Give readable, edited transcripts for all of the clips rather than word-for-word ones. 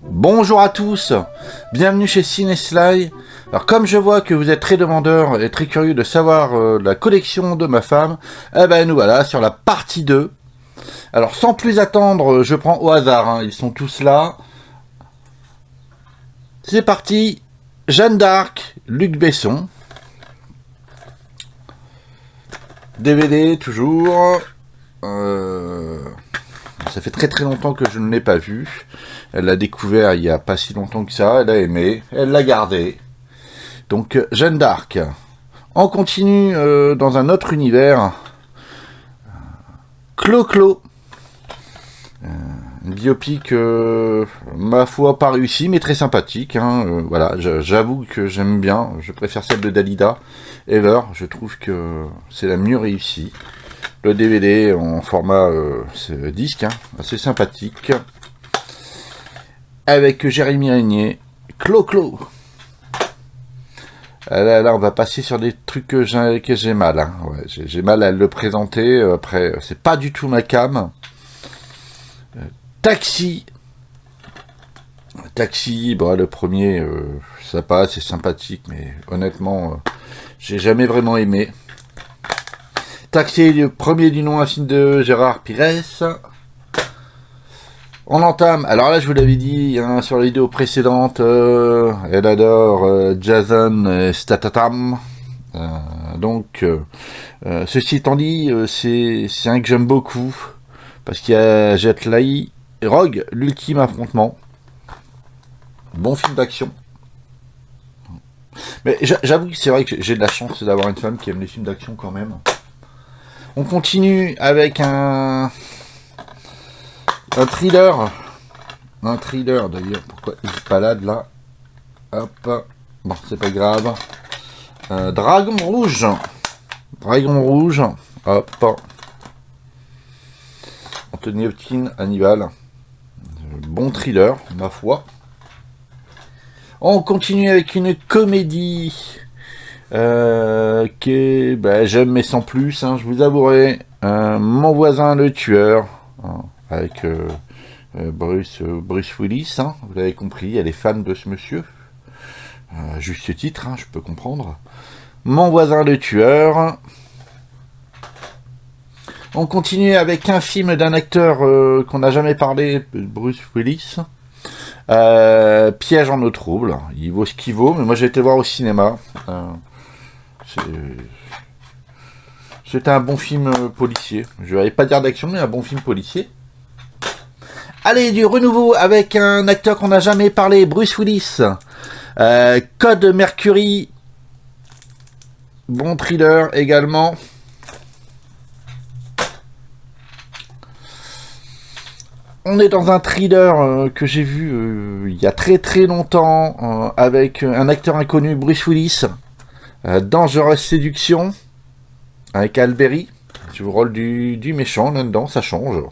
Bonjour à tous, bienvenue chez Cinesly. Alors comme je vois que vous êtes très demandeurs et très curieux de savoir la collection de ma femme, eh ben nous voilà sur la partie 2. Alors sans plus attendre, je prends au hasard, hein, ils sont tous là. C'est parti, Jeanne d'Arc, Luc Besson. DVD toujours. Ça fait très longtemps que je ne l'ai pas vu. Elle l'a découvert il n'y a pas si longtemps que ça. Elle a aimé. Elle l'a gardé. Donc Jeanne d'Arc. On continue dans un autre univers. Clo-Clo. Une biopic, ma foi, pas réussie, mais très sympathique. Voilà, j'avoue que j'aime bien. Je préfère celle de Dalida. Ever. Je trouve que c'est la mieux réussie. Le DVD en format disque, assez sympathique. Avec Jérémy Régnier, Clo-Clo. Là, on va passer sur des trucs que j'ai mal. Ouais, j'ai mal à le présenter. Après, c'est pas du tout ma cam. Taxi. Taxi, bon, le premier, ça passe, c'est sympathique, mais honnêtement, j'ai jamais vraiment aimé. Taxi, le premier du nom, un film de Gérard Pires. On entame, alors là je vous l'avais dit sur la vidéo précédente, elle adore Jason Statham. Ceci étant dit, c'est un que j'aime beaucoup, parce qu'il y a Jet Li, Rogue, l'ultime affrontement. Bon film d'action. Mais j'avoue que c'est vrai que j'ai de la chance d'avoir une femme qui aime les films d'action quand même. On continue avec un thriller. Un thriller d'ailleurs. Pourquoi il se balade là? Hop. Bon, c'est pas grave. Dragon Rouge. Dragon Rouge. Hop. Anthony Hopkins, Hannibal. Bon thriller, ma foi. On continue avec une comédie. J'aime mais sans plus, je vous avouerai. Mon voisin le tueur, avec Bruce Willis, vous l'avez compris, elle est fan de ce monsieur, juste titre, je peux comprendre. Mon voisin le tueur. On continue avec un film d'un acteur qu'on n'a jamais parlé, Bruce Willis. Piège en eau trouble. Il vaut ce qu'il vaut, mais moi j'ai été voir au cinéma. C'était un bon film policier. Je vais pas dire d'action, mais un bon film policier. Allez, du renouveau avec un acteur qu'on n'a jamais parlé, Bruce Willis. Code Mercury. Bon thriller également. On est dans un thriller que j'ai vu il y a très longtemps avec un acteur inconnu, Bruce Willis. Dangerous Séduction avec Alberi. Je vous rôle du méchant là-dedans, ça change.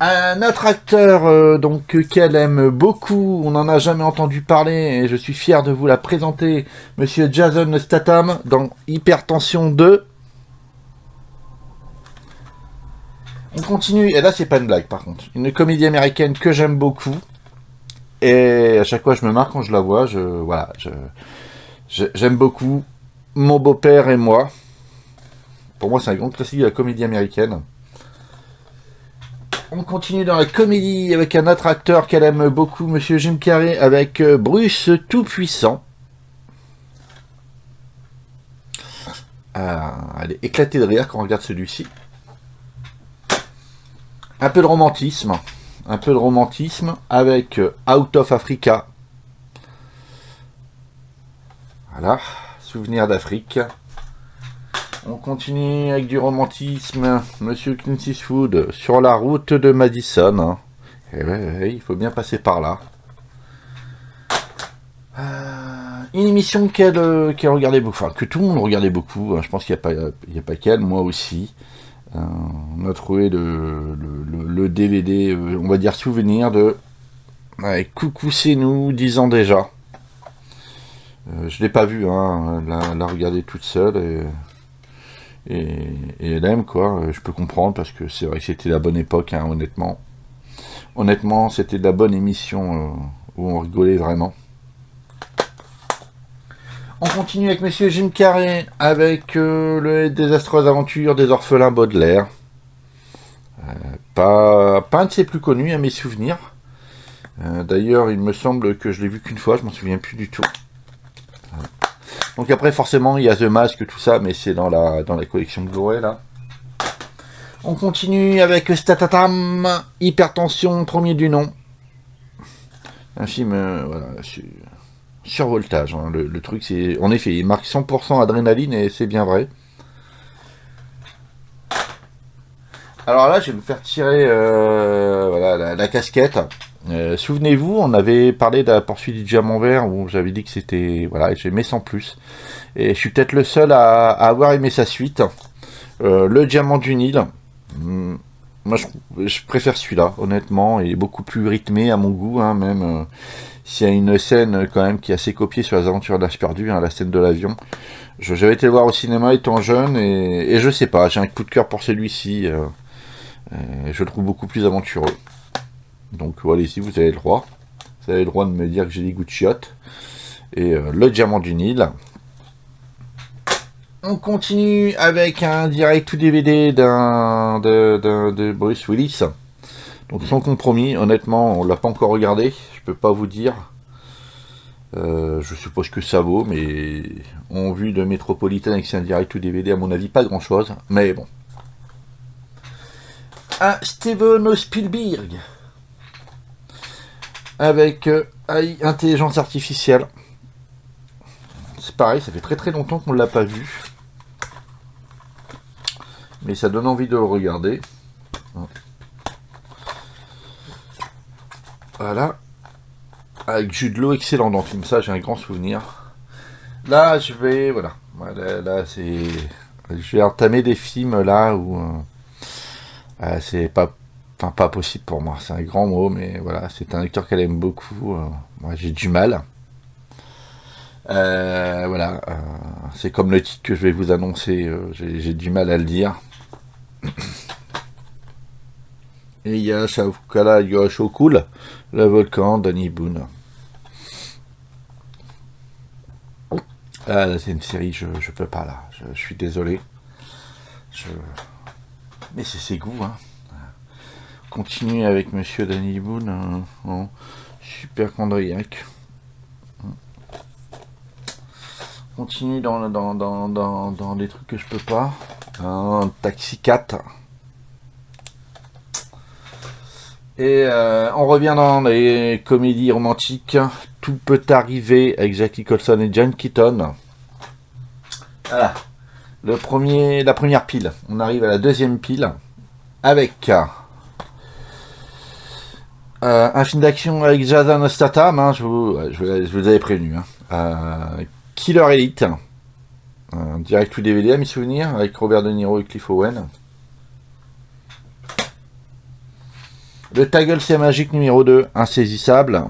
Un autre acteur qu'elle aime beaucoup, on n'en a jamais entendu parler et je suis fier de vous la présenter, monsieur Jason Statham dans Hypertension 2. On continue, et là c'est pas une blague par contre, une comédie américaine que j'aime beaucoup, et à chaque fois je me marre quand je la vois, j'aime beaucoup. Mon beau-père et moi. Pour moi c'est un grand classique de la comédie américaine. On continue dans la comédie avec un autre acteur qu'elle aime beaucoup, monsieur Jim Carrey, avec Bruce Tout-Puissant. Elle est éclatée de rire quand on regarde celui-ci. Un peu de romantisme avec Out of Africa. Voilà, souvenir d'Afrique. On continue avec du romantisme, monsieur Clint Eastwood, Sur la route de Madison. Et ouais, il faut bien passer par là. Une émission qu'elle regardait beaucoup, enfin que tout le monde regardait beaucoup, je pense qu'il n'y a pas qu'elle, moi aussi. On a trouvé le DVD, on va dire souvenir de Coucou c'est nous, 10 ans déjà. Je l'ai pas vu, la regarder toute seule et elle aime, quoi. Je peux comprendre, parce que c'est vrai que c'était la bonne époque, hein, honnêtement. Honnêtement, c'était de la bonne émission où on rigolait vraiment. On continue avec Monsieur Jim Carrey, avec les désastreuses aventures des orphelins Baudelaire. Pas un de ses plus connus à mes souvenirs. D'ailleurs, il me semble que je l'ai vu qu'une fois, je m'en souviens plus du tout. Donc après, forcément, il y a The Mask, tout ça, mais c'est dans la collection Blu-ray, là. On continue avec Statatam, Hypertension, premier du nom. Un film, voilà, survoltage. Hein. Le truc, c'est... En effet, il marque 100% adrénaline, et c'est bien vrai. Alors là, je vais me faire tirer voilà, la casquette. Souvenez-vous, on avait parlé de la poursuite du diamant vert, où j'avais dit que c'était... Voilà, j'aimais sans plus. Et je suis peut-être le seul à avoir aimé sa suite. Le diamant du Nil. Moi, je préfère celui-là, honnêtement. Il est beaucoup plus rythmé à mon goût, hein, même s'il y a une scène quand même qui est assez copiée sur les aventures de l'âge perdu, hein, la scène de l'avion. J'avais été le voir au cinéma étant jeune, et je sais pas, j'ai un coup de cœur pour celui-ci. Je le trouve beaucoup plus aventureux. Donc allez-y, vous avez le droit. Vous avez le droit de me dire que j'ai des goûts de chiottes. Et le diamant du Nil. On continue avec un direct ou DVD de Bruce Willis. Donc sans compromis, honnêtement, on l'a pas encore regardé. Je peux pas vous dire. Je suppose que ça vaut, mais en vue de Metropolitan avec un direct ou DVD, à mon avis, pas grand chose. Mais bon. Un Steven Spielberg avec AI, intelligence artificielle. C'est pareil, ça fait très très longtemps qu'on ne l'a pas vu. Mais ça donne envie de le regarder. Voilà. Avec Jude Law, excellent dans le film, ça j'ai un grand souvenir. Là, je vais... Voilà. Là c'est... Je vais entamer des films là où... c'est pas... Enfin, pas possible pour moi, c'est un grand mot, mais voilà, c'est un acteur qu'elle aime beaucoup. Moi, j'ai du mal. Voilà, c'est comme le titre que je vais vous annoncer, j'ai du mal à le dire. Et il y a Shaukala Yoshokul, le volcan, Danny Boone. Ah, là, c'est une série, je peux pas là, je suis désolé. Mais c'est ses goûts, hein. Continue avec Monsieur Danny Boone, super chondriaque. Continue dans des trucs que je peux pas. Un Taxi 4. Et on revient dans les comédies romantiques. Tout peut arriver avec Jack Nicholson et John Keaton. Voilà. La première pile. On arrive à la deuxième pile. Avec un film d'action avec Jason Statham. Hein, je vous avais prévenu. Hein. Killer Elite. Direct ou DVD à mes souvenirs. Avec Robert De Niro et Cliff Owen. Le Ta gueule c'est magique numéro 2, insaisissable.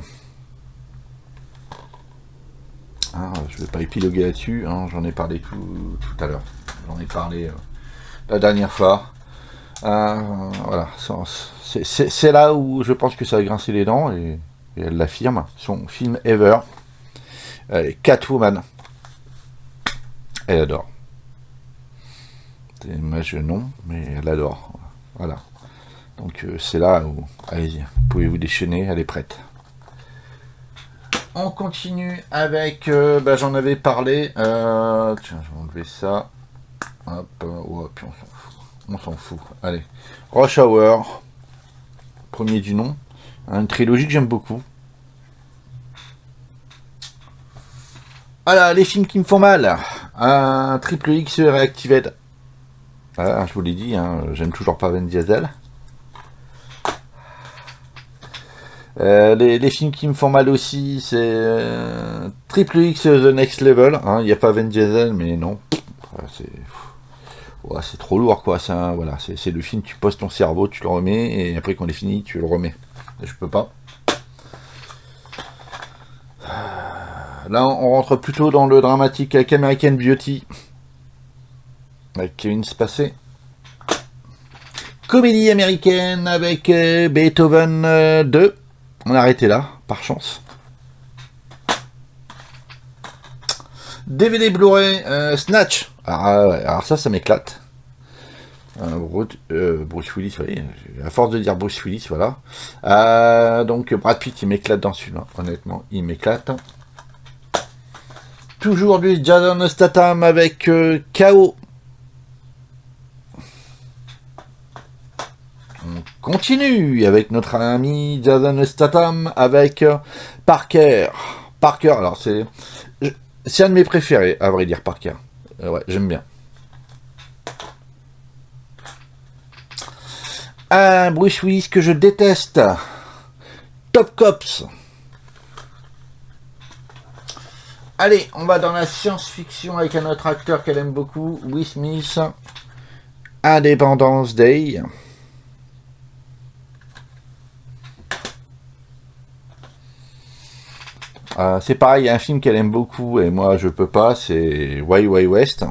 Je vais pas épiloguer là-dessus, hein, j'en ai parlé tout à l'heure. J'en ai parlé la dernière fois. Voilà, c'est là où je pense que ça a grincé les dents, et elle l'affirme. Son film Ever. Catwoman. Elle adore. Moi je non, mais elle adore. Voilà. Donc c'est là où, allez-y, vous pouvez vous déchaîner, elle est prête. On continue avec, j'en avais parlé, tiens, je vais enlever ça. Hop, ouais, puis on s'en fout. Allez, Rush Hour, premier du nom, une trilogie que j'aime beaucoup. Voilà, les films qui me font mal. Un Triple X Reactivated. Voilà, je vous l'ai dit, hein, j'aime toujours pas Vin Diesel. Les films qui me font mal aussi, c'est Triple X The Next Level. Il n'y a pas Vin Diesel, mais non. C'est trop lourd, quoi. Voilà, c'est le film, tu poses ton cerveau, tu le remets, et après, quand il est fini, tu le remets. Je peux pas. Là, on rentre plutôt dans le dramatique avec American Beauty. avec Kevin Spacey. Comédie américaine avec Beethoven 2. On a arrêté là, par chance. DVD Blu-ray Snatch. Alors ça m'éclate. Bruce Willis, oui, à force de dire Bruce Willis, voilà. Donc Brad Pitt, il m'éclate dans celui-là, honnêtement, il m'éclate. Toujours du Jason Statham avec KO. On continue avec notre ami Jason Statham avec Parker. Parker, alors c'est un de mes préférés, à vrai dire, Parker. Ouais, j'aime bien. Un Bruce Willis que je déteste. Top Cops. Allez, on va dans la science-fiction avec un autre acteur qu'elle aime beaucoup, Will Smith. Independence Day. C'est pareil, il y a un film qu'elle aime beaucoup et moi je peux pas, c'est Wild Wild West.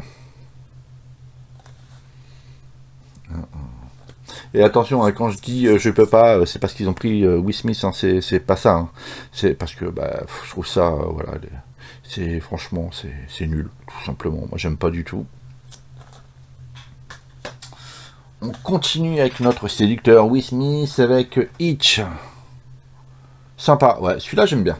Et attention, hein, quand je dis je peux pas, c'est parce qu'ils ont pris Will Smith, hein, c'est pas ça. Hein. C'est parce que je trouve ça, voilà, c'est franchement c'est nul, tout simplement. Moi j'aime pas du tout. On continue avec notre séducteur Will Smith avec Hitch. Sympa, ouais, celui-là j'aime bien.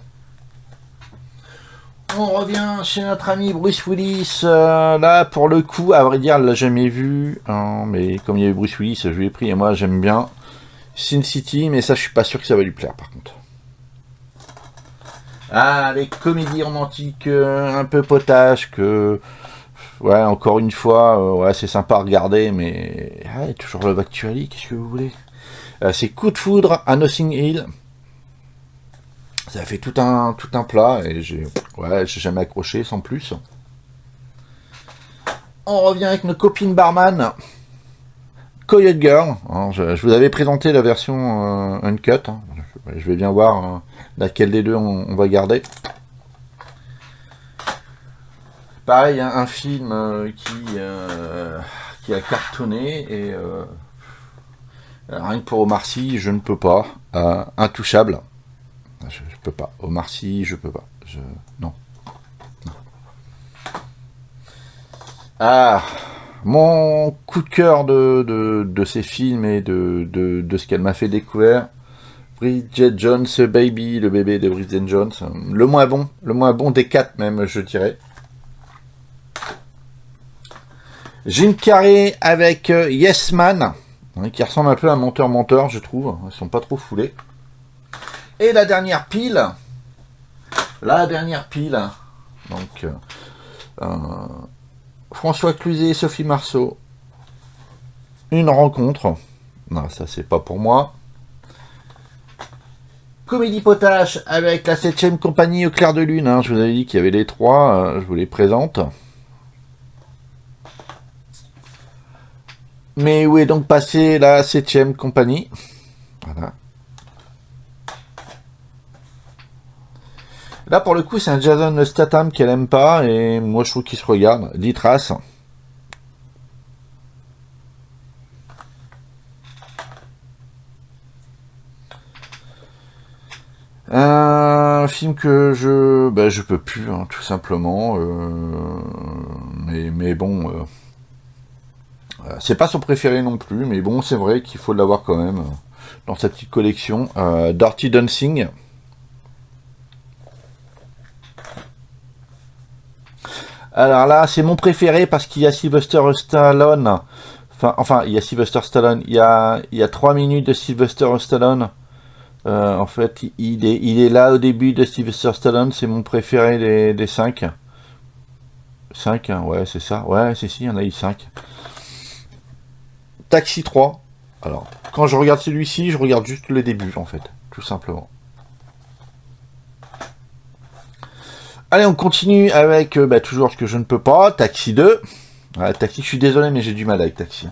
On revient chez notre ami Bruce Willis. Là, pour le coup, à vrai dire, elle l'a jamais vu. Hein, mais comme il y avait Bruce Willis, je lui ai pris et moi j'aime bien Sin City, mais ça, je suis pas sûr que ça va lui plaire par contre. Ah, les comédies romantiques un peu potaches que. Ouais, encore une fois, ouais, c'est sympa à regarder, mais. Ah, toujours Love Actually, qu'est-ce que vous voulez c'est Coup de foudre à Notting Hill. Ça fait tout un plat et j'ai jamais accroché sans plus. On revient avec nos copines barman. Coyote Girl. Alors, je vous avais présenté la version uncut. Hein. Je vais bien voir laquelle des deux on va garder. Pareil, hein, un film qui a cartonné et rien que pour Omar Sy, je ne peux pas. Intouchable. Je peux pas. Omar Sy, je peux pas. Non. Ah, mon coup de cœur de ces films et de ce qu'elle m'a fait découvrir. Bridget Jones Baby, le bébé de Bridget Jones. Le moins bon des 4 même, je dirais. Jim Carrey avec Yes Man, qui ressemble un peu à Menteur, je trouve. Ils sont pas trop foulés. Et la dernière pile. Donc, François Cluzet et Sophie Marceau. Une rencontre. Non, ça c'est pas pour moi. Comédie potache avec la 7ème compagnie au clair de lune. Hein. Je vous avais dit qu'il y avait les 3. Je vous les présente. Mais où est donc passée la 7ème compagnie? Voilà. Là, pour le coup, c'est un Jason Statham qu'elle aime pas, et moi, je trouve qu'il se regarde. 10 traces. Un film que je peux plus, hein, tout simplement. Mais bon, c'est pas son préféré non plus, mais bon, c'est vrai qu'il faut l'avoir quand même dans sa petite collection. Dirty Dancing. Alors là, c'est mon préféré parce qu'il y a Sylvester Stallone. Enfin, il y a Sylvester Stallone. Il y a 3 minutes de Sylvester Stallone. En fait, il est là au début de Sylvester Stallone. C'est mon préféré des 5. 5, hein, ouais, c'est ça. Ouais, si, il y en a eu 5. Taxi 3. Alors, quand je regarde celui-ci, je regarde juste le début, en fait. Tout simplement. Allez, on continue avec toujours ce que je ne peux pas. Taxi 2. Taxi, je suis désolé, mais j'ai du mal avec Taxi.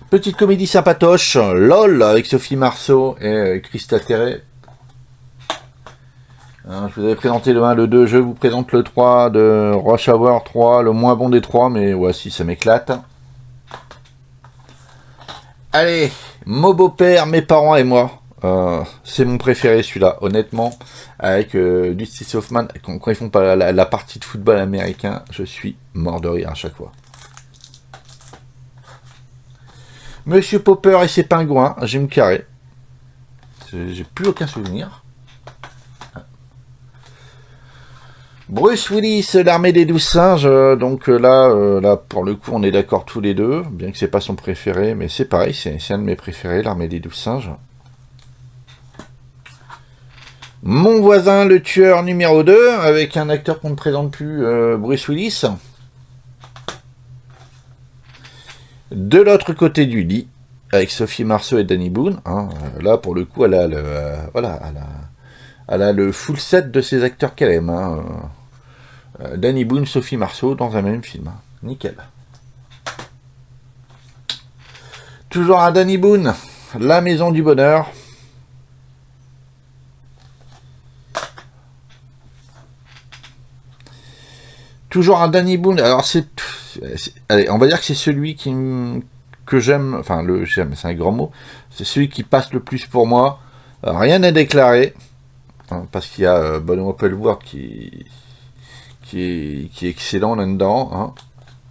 Petite comédie sympatoche. LOL avec Sophie Marceau et Christa Terré. Hein, je vous avais présenté le 1, le 2, je vous présente le 3 de Rush Hour 3, le moins bon des 3, mais voici, ça m'éclate. Allez, mon beau-père, mes parents et moi. C'est mon préféré celui-là, honnêtement. Avec Dusty Hoffman, quand ils font pas la partie de football américain, je suis mort de rire à chaque fois. Monsieur Popper et ses pingouins, Jim Carrey. J'ai plus aucun souvenir. Bruce Willis, l'armée des 12 singes, donc là, pour le coup, on est d'accord tous les deux, bien que c'est pas son préféré, mais c'est pareil, c'est un de mes préférés, l'armée des 12 singes. Mon voisin, le tueur numéro 2, avec un acteur qu'on ne présente plus, Bruce Willis. De l'autre côté du lit, avec Sophie Marceau et Danny Boone, hein, là, pour le coup, elle a le full set de ses acteurs qu'elle aime, hein, Danny Boone, Sophie Marceau dans un même film. Nickel. Toujours un Danny Boone, La Maison du Bonheur. Toujours un Danny Boone. Alors allez, on va dire que c'est celui que j'aime. Enfin, j'aime, c'est un grand mot. C'est celui qui passe le plus pour moi. Rien n'est déclaré, hein, parce qu'il y a Benoît Poelvoort qui est excellent là-dedans, hein.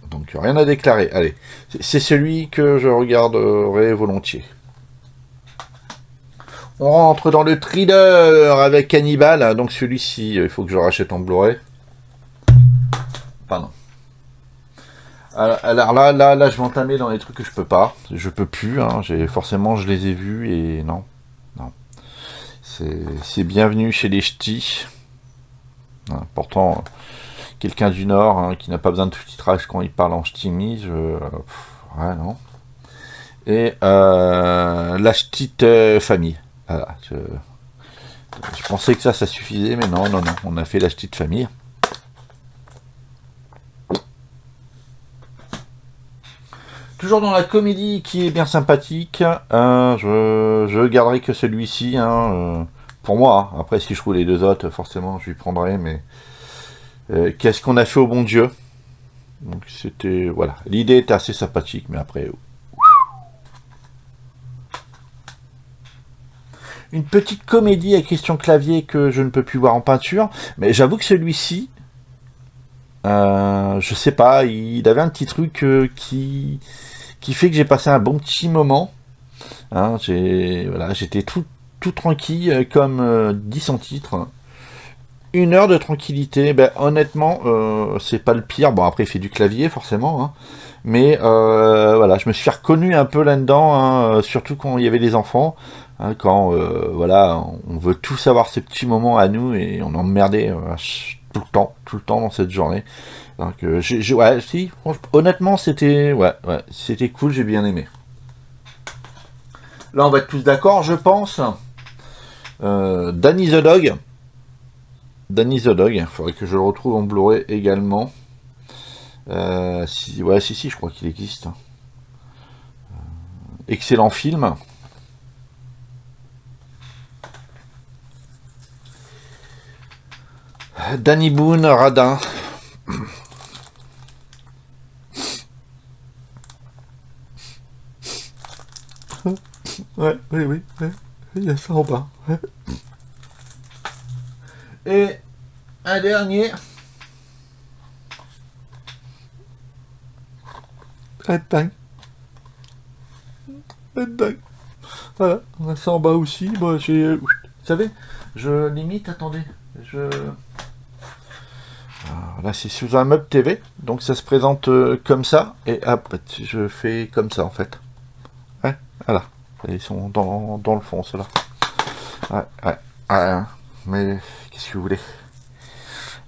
Donc rien à déclarer. Allez, c'est celui que je regarderai volontiers. On rentre dans le thriller avec Hannibal, donc celui-ci, il faut que je rachète en Blu-ray. Pardon. Alors là, je vais entamer dans les trucs que je peux pas. Je peux plus, hein. Forcément, je les ai vus et non. C'est bienvenu chez les ch'tis. Hein, pourtant, quelqu'un du Nord, hein, qui n'a pas besoin de sous-titrage quand il parle en ch'timise, ouais, non. Et la ch'tite famille. Voilà, je pensais que ça suffisait, mais non, on a fait la ch'tite famille. Toujours dans la comédie qui est bien sympathique, je garderai que celui-ci, hein, pour moi. Hein. Après, si je trouve les deux autres, forcément, je lui prendrai, mais qu'est-ce qu'on a fait au bon Dieu? Donc c'était, voilà, l'idée était assez sympathique, mais après... Une petite comédie à Christian Clavier que je ne peux plus voir en peinture, mais j'avoue que celui-ci, je sais pas, il avait un petit truc qui fait que j'ai passé un bon petit moment. Hein, j'étais tout tranquille, comme dit son titre. 1 heure de tranquillité, ben, honnêtement, c'est pas le pire. Bon, après, il fait du clavier, forcément, hein, mais voilà, je me suis reconnu un peu là-dedans, hein, surtout quand il y avait des enfants, hein, quand voilà, on veut tous avoir ces petits moments à nous et on emmerdait tout le temps dans cette journée. Donc, ouais, si, honnêtement, c'était cool, j'ai bien aimé. Là, on va être tous d'accord, je pense. Danny the Dog. Danny the Dog, il faudrait que je le retrouve en Blu-ray également. Si, je crois qu'il existe. Excellent film. Danny Boone, Radin. Oui, il y a ça en bas. Ouais. Et un dernier. Red Tag. Voilà, on a ça en bas aussi. Bon, vous savez, je limite, attendez. Alors là, c'est sous un meuble TV, donc ça se présente comme ça, et hop, je fais comme ça en fait. Ouais, voilà. Ils sont dans le fond, ceux-là. Ouais. Mais qu'est-ce que vous voulez?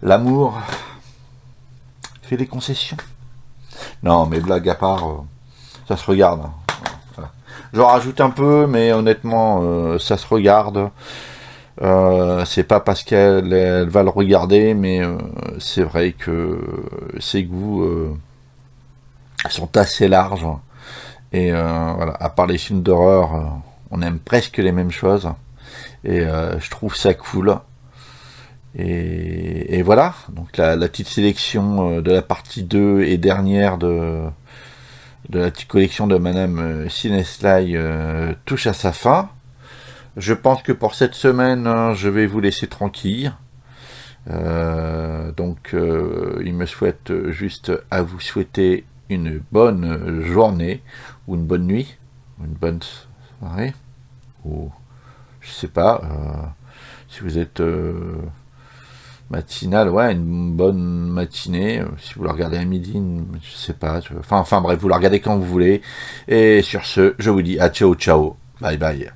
L'amour fait des concessions. Non, mais blague à part, ça se regarde. Hein. Voilà. J'en rajoute un peu, mais honnêtement, ça se regarde. C'est pas parce qu'elle va le regarder, mais c'est vrai que ses goûts sont assez larges. Et voilà, à part les films d'horreur, on aime presque les mêmes choses. Et je trouve ça cool. Et voilà, donc la petite sélection de la partie 2 et dernière de la petite collection de Madame Sineslay touche à sa fin. Je pense que pour cette semaine, je vais vous laisser tranquille. Il me souhaite juste à vous souhaiter une bonne journée, ou une bonne nuit, ou une bonne soirée, ou je sais pas, si vous êtes matinal, ouais, une bonne matinée, si vous la regardez à midi, je sais pas, enfin bref, vous la regardez quand vous voulez, et sur ce, je vous dis à ciao ciao, bye bye.